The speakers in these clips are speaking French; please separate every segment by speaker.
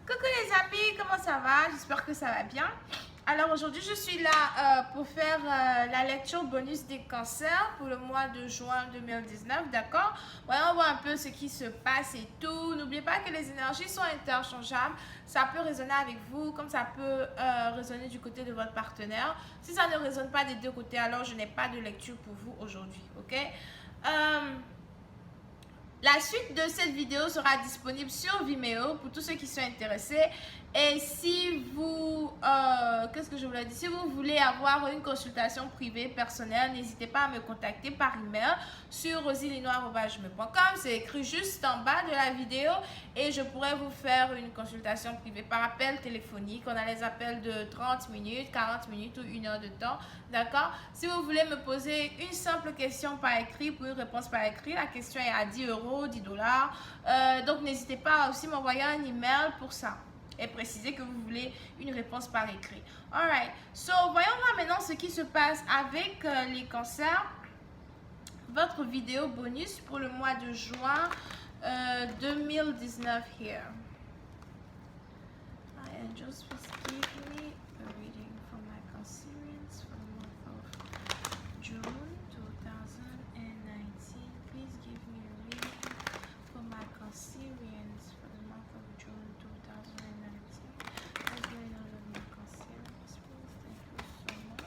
Speaker 1: Coucou les amis, comment ça va? J'espère que ça va bien. Alors aujourd'hui, je suis là pour faire la lecture bonus des cancers pour le mois de juin 2019, d'accord? Voyons voir un peu ce qui se passe et tout. N'oubliez pas que les énergies sont interchangeables. Ça peut résonner avec vous comme ça peut résonner du côté de votre partenaire. Si ça ne résonne pas des deux côtés, alors je n'ai pas de lecture pour vous aujourd'hui, ok? La suite de cette vidéo sera disponible sur Vimeo pour tous ceux qui sont intéressés. Et si vous, qu'est-ce que je voulais dire? Si vous voulez avoir une consultation privée personnelle, n'hésitez pas à me contacter par email sur rosilinoir@gmail.com. C'est écrit juste en bas de la vidéo et je pourrais vous faire une consultation privée par appel téléphonique. On a les appels de 30 minutes, 40 minutes ou 1 heure de temps. D'accord? Si vous voulez me poser une simple question par écrit pour une réponse par écrit, la question est à 10 €, 10 $. Donc n'hésitez pas à aussi m'envoyer un email pour ça et préciser que vous voulez une réponse par écrit. Alright, so voyons voir maintenant ce qui se passe avec les cancers. Votre vidéo bonus pour le mois de juin 2019 here. My angels, please give me a reading for my Cancerians for the month of June 2019. Please give me a reading for my Cancerians for the month of June 2019. What's going on with my Cancerians, please? Thank you so much.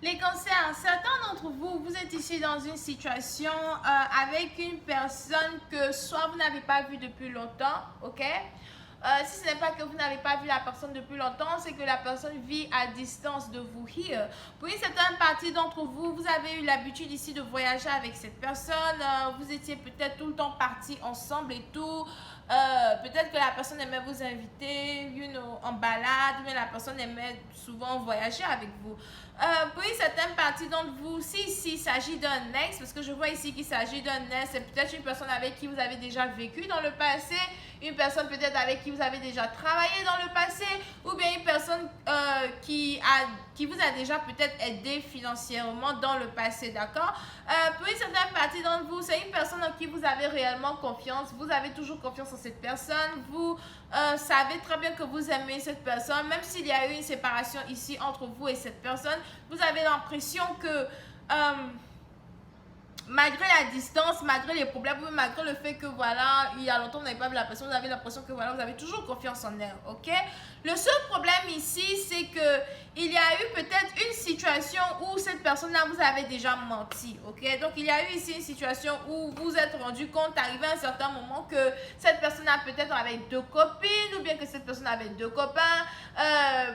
Speaker 1: Les cancers, certains d'entre vous, vous êtes ici dans une situation avec une personne que soit vous n'avez pas vue depuis longtemps, ok? Si ce n'est pas que vous n'avez pas vu la personne depuis longtemps, c'est que la personne vit à distance de vous here. Pour une certaine partie d'entre vous, vous avez eu l'habitude ici de voyager avec cette personne. Vous étiez peut-être tout le temps partis ensemble et tout. Peut-être que la personne aimait vous inviter, en balade, mais la personne aimait souvent voyager avec vous. Pour une certaine partie d'entre vous, si ici il s'agit d'un ex, parce que je vois ici qu'il s'agit d'un ex, c'est peut-être une personne avec qui vous avez déjà vécu dans le passé, une personne peut-être avec qui vous avez déjà travaillé dans le passé, ou bien une personne qui vous a déjà peut-être aidé financièrement dans le passé, d'accord? Pour une certaine partie d'entre vous, c'est une personne en qui vous avez réellement confiance, vous avez toujours confiance en cette personne, vous savez très bien que vous aimez cette personne, même s'il y a eu une séparation ici entre vous et cette personne, vous avez l'impression que malgré la distance, malgré les problèmes, malgré le fait que voilà, il y a longtemps vous n'avez pas vu la personne, vous avez l'impression que voilà, vous avez toujours confiance en elle, ok? Le seul problème ici, c'est que il y a eu peut-être une situation où cette personne-là vous avait déjà menti, ok? Donc il y a eu ici une situation où vous vous êtes rendu compte, arrivé à un certain moment, que cette personne-là peut-être avait 2 copines, ou bien que cette personne avait 2 copains.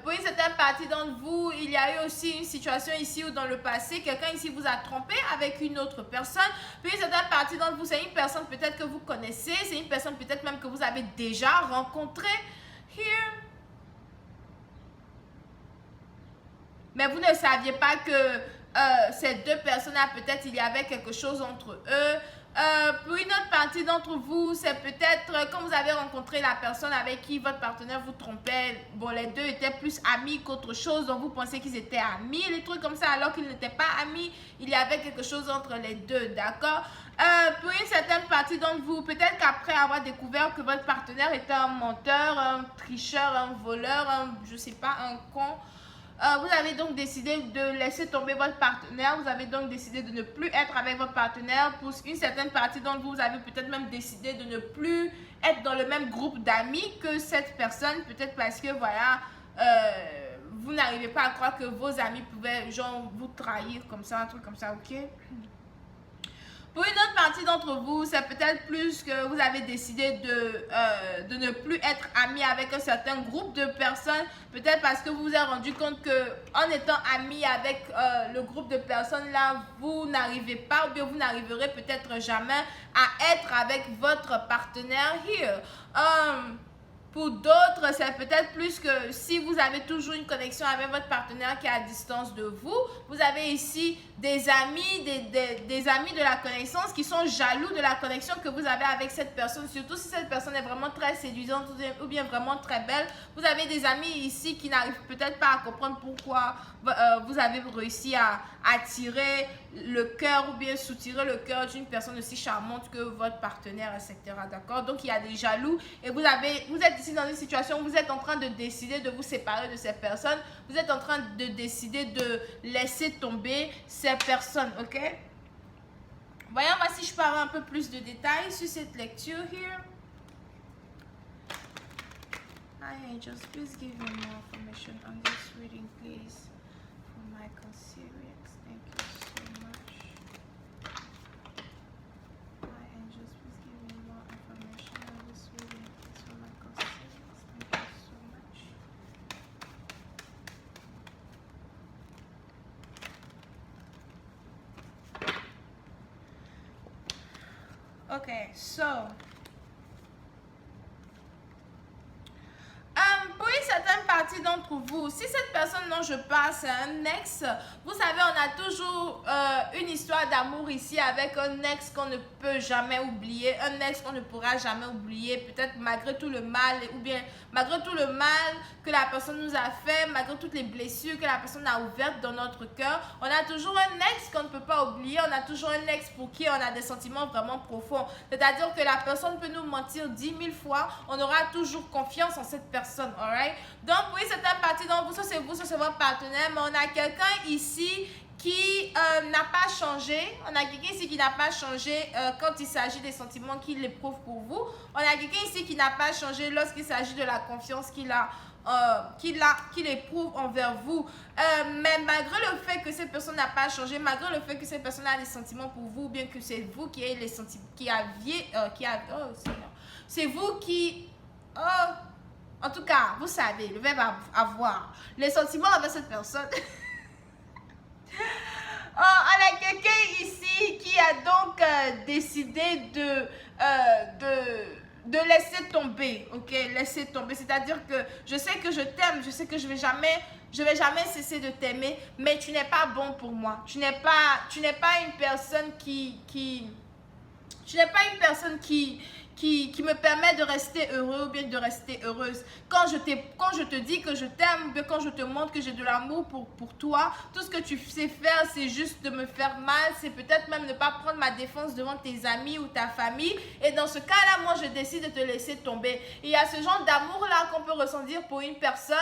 Speaker 1: Pour une certaine partie d'entre vous, il y a eu aussi une situation ici où dans le passé, quelqu'un ici vous a trompé avec une autre personne. Puis une certaine partie d'entre vous, c'est une personne peut-être que vous connaissez, c'est une personne peut-être même que vous avez déjà rencontrée here. Mais vous ne saviez pas que ces 2 personnes-là, peut-être il y avait quelque chose entre eux. Pour une autre partie d'entre vous, c'est peut-être quand vous avez rencontré la personne avec qui votre partenaire vous trompait, bon, les 2 étaient plus amis qu'autre chose, donc vous pensez qu'ils étaient amis, les trucs comme ça, alors qu'ils n'étaient pas amis, il y avait quelque chose entre les 2, d'accord? Pour une certaine partie d'entre vous, peut-être qu'après avoir découvert que votre partenaire était un menteur, un tricheur, un voleur, je sais pas, un con, vous avez donc décidé de laisser tomber votre partenaire, vous avez donc décidé de ne plus être avec votre partenaire. Pour une certaine partie d'entre vous, vous avez peut-être même décidé de ne plus être dans le même groupe d'amis que cette personne, peut-être parce que voilà, vous n'arrivez pas à croire que vos amis pouvaient genre vous trahir comme ça, un truc comme ça, ok? Pour une autre partie d'entre vous, c'est peut-être plus que vous avez décidé de ne plus être ami avec un certain groupe de personnes. Peut-être parce que vous vous êtes rendu compte qu'en étant ami avec le groupe de personnes là, vous n'arrivez pas ou bien vous n'arriverez peut-être jamais à être avec votre partenaire here. Pour d'autres, c'est peut-être plus que si vous avez toujours une connexion avec votre partenaire qui est à distance de vous, vous avez ici des amis, des amis de la connaissance qui sont jaloux de la connexion que vous avez avec cette personne, surtout si cette personne est vraiment très séduisante ou bien vraiment très belle. Vous avez des amis ici qui n'arrivent peut-être pas à comprendre pourquoi vous avez réussi à attirer le cœur ou bien soutirer le cœur d'une personne aussi charmante que votre partenaire, etc. D'accord? Donc, il y a des jaloux et vous êtes ici dans une situation où vous êtes en train de décider de vous séparer de ces personnes. Vous êtes en train de décider de laisser tomber ces personnes, ok? Voyons, moi, si je parle un peu plus de détails sur cette lecture here. Hi angels, please give me more information on this reading, please. For Michael Sirius, thank you so much. Hi angels, please give me more information on this reading, please. For Michael Sirius, thank you so much. Okay, so pour une certaine partie d'entre vous, si cette personne dont je parle c'est un ex, vous savez, on a toujours une histoire d'amour ici avec un ex qu'on ne peut jamais oublier, un ex qu'on ne pourra jamais oublier, peut-être malgré tout le mal, ou bien malgré tout le mal que la personne nous a fait, malgré toutes les blessures que la personne a ouvertes dans notre cœur, on a toujours un ex qu'on ne peut pas oublier, on a toujours un ex pour qui on a des sentiments vraiment profonds. C'est-à-dire que la personne peut nous mentir 10 000 fois, on aura toujours confiance en cette personne, alright? Donc, oui, c'est une partie d'entre vous, ça c'est votre partenaire, mais on a quelqu'un ici qui n'a pas changé. On a quelqu'un ici qui n'a pas changé quand il s'agit des sentiments qu'il éprouve pour vous. On a quelqu'un ici qui n'a pas changé lorsqu'il s'agit de la confiance qu'il éprouve envers vous. Mais malgré le fait que cette personne n'a pas changé, malgré le fait que cette personne a des sentiments pour vous, ou bien que c'est vous qui avez les sentiments, c'est vous qui, en tout cas, vous savez, le verbe avoir les sentiments avec cette personne. On a quelqu'un ici qui a donc décidé de laisser tomber, ok, laisser tomber. C'est-à-dire que je sais que je t'aime, je sais que je vais jamais cesser de t'aimer, mais tu n'es pas bon pour moi. Tu n'es pas une personne qui me permet de rester heureux ou bien de rester heureuse. Quand je te dis que je t'aime, quand je te montre que j'ai de l'amour pour toi, tout ce que tu sais faire, c'est juste de me faire mal, c'est peut-être même ne pas prendre ma défense devant tes amis ou ta famille. Et dans ce cas-là, moi, je décide de te laisser tomber. Il y a ce genre d'amour-là qu'on peut ressentir pour une personne,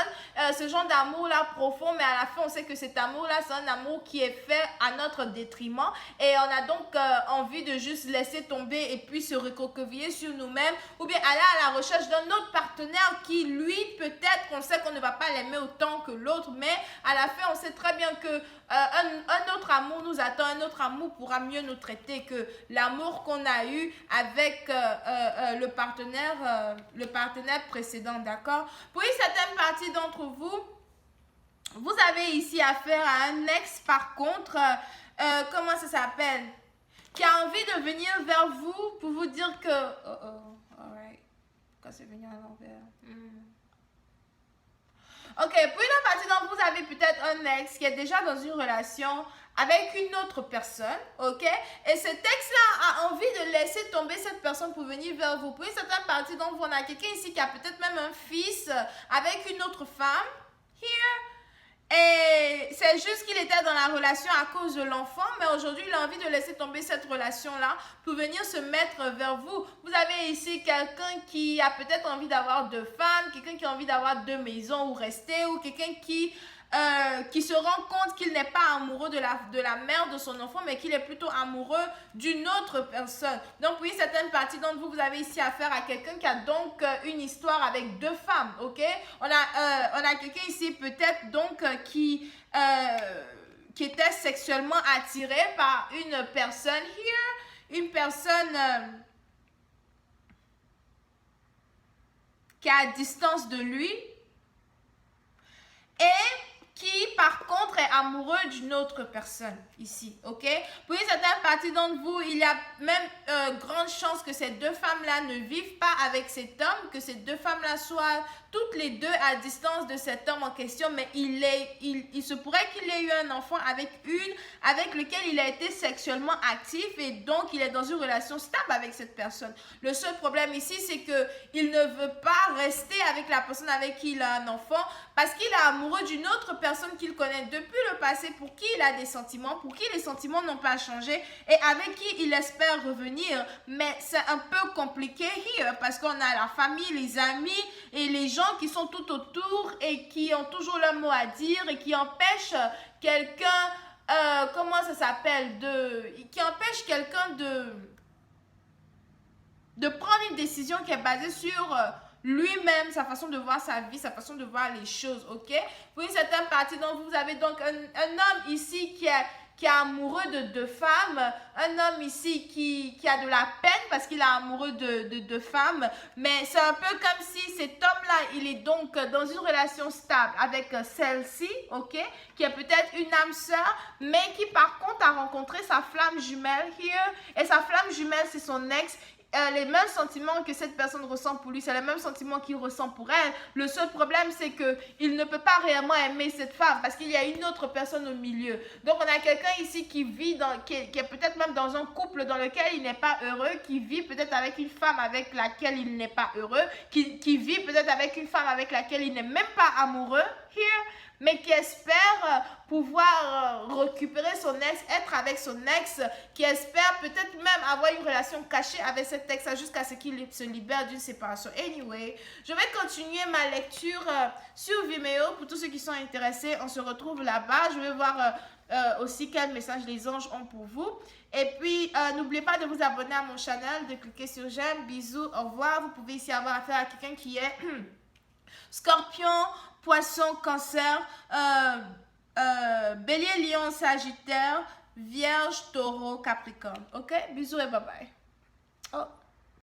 Speaker 1: ce genre d'amour-là profond, mais à la fin, on sait que cet amour-là, c'est un amour qui est fait à notre détriment. Et on a donc envie de juste laisser tomber et puis se recroqueviller sur nous-mêmes, ou bien aller à la recherche d'un autre partenaire qui, lui, peut-être qu'on sait qu'on ne va pas l'aimer autant que l'autre, mais à la fin, on sait très bien que un autre amour nous attend, un autre amour pourra mieux nous traiter que l'amour qu'on a eu avec le partenaire précédent, d'accord? Pour une certaine partie d'entre vous, vous avez ici affaire à un ex, par contre, comment ça s'appelle? Qui a envie de venir vers vous pour vous dire que... alright. Quand c'est venu à l'envers. Ok, pour une partie d'entre vous, vous avez peut-être un ex qui est déjà dans une relation avec une autre personne, ok? Et cet ex-là a envie de laisser tomber cette personne pour venir vers vous. Pour une certaine partie d'entre vous, on a quelqu'un ici qui a peut-être même un fils avec une autre femme. Here. Et c'est juste qu'il était dans la relation à cause de l'enfant, mais aujourd'hui, il a envie de laisser tomber cette relation-là pour venir se mettre vers vous. Vous avez ici quelqu'un qui a peut-être envie d'avoir 2 femmes, quelqu'un qui a envie d'avoir 2 maisons où rester, ou quelqu'un qui se rend compte qu'il n'est pas amoureux de la mère de son enfant, mais qu'il est plutôt amoureux d'une autre personne. Donc, pour une certaine partie d'entre vous, vous avez ici affaire à quelqu'un qui a donc une histoire avec 2 femmes, ok? On a quelqu'un ici peut-être donc qui était sexuellement attiré par une personne here, une personne qui est à distance de lui et qui, par contre, est amoureux d'une autre personne ici, ok? Pour une certaine partie d'entre vous, il y a même grande chance que ces deux femmes-là ne vivent pas avec cet homme, que ces deux femmes-là soient toutes les deux à distance de cet homme en question, mais il se pourrait qu'il ait eu un enfant avec lequel il a été sexuellement actif et donc il est dans une relation stable avec cette personne. Le seul problème ici, c'est qu'il ne veut pas rester avec la personne avec qui il a un enfant parce qu'il est amoureux d'une autre personne qu'il connaît depuis le passé, pour qui il a des sentiments, pour qui les sentiments n'ont pas changé et avec qui il espère revenir. Mais c'est un peu compliqué here parce qu'on a la famille, les amis et les gens qui sont tout autour et qui ont toujours leur mot à dire et qui empêchent quelqu'un, comment ça s'appelle, qui empêche quelqu'un de prendre une décision qui est basée sur lui-même, sa façon de voir sa vie, sa façon de voir les choses, ok? Pour une certaine partie d'entre vous, vous avez donc un homme ici qui est amoureux de deux femmes, un homme ici qui a de la peine parce qu'il est amoureux de deux femmes, mais c'est un peu comme si cet homme-là, il est donc dans une relation stable avec celle-ci, ok, qui est peut-être une âme sœur, mais qui par contre a rencontré sa flamme jumelle here, et sa flamme jumelle, c'est son ex. Les mêmes sentiments que cette personne ressent pour lui, c'est les mêmes sentiments qu'il ressent pour elle. Le seul problème, c'est qu'il ne peut pas réellement aimer cette femme parce qu'il y a une autre personne au milieu. Donc, on a quelqu'un ici qui vit, qui est peut-être même dans un couple dans lequel il n'est pas heureux, qui vit peut-être avec une femme avec laquelle il n'est pas heureux, qui vit peut-être avec une femme avec laquelle il n'est même pas amoureux, here, mais qui espère pouvoir récupérer son ex, être avec son ex, qui espère peut-être même avoir une relation cachée avec cet ex jusqu'à ce qu'il se libère d'une séparation. Anyway, je vais continuer ma lecture sur Vimeo pour tous ceux qui sont intéressés. On se retrouve là-bas. Je vais voir aussi quel message les anges ont pour vous. Et puis, n'oubliez pas de vous abonner à mon channel, de cliquer sur j'aime. Bisous, au revoir. Vous pouvez ici avoir affaire à quelqu'un qui est Scorpion, Poisson, Cancer, Bélier, Lion, Sagittaire, Vierge, Taureau, Capricorne. Ok? Bisous et bye bye. Oh.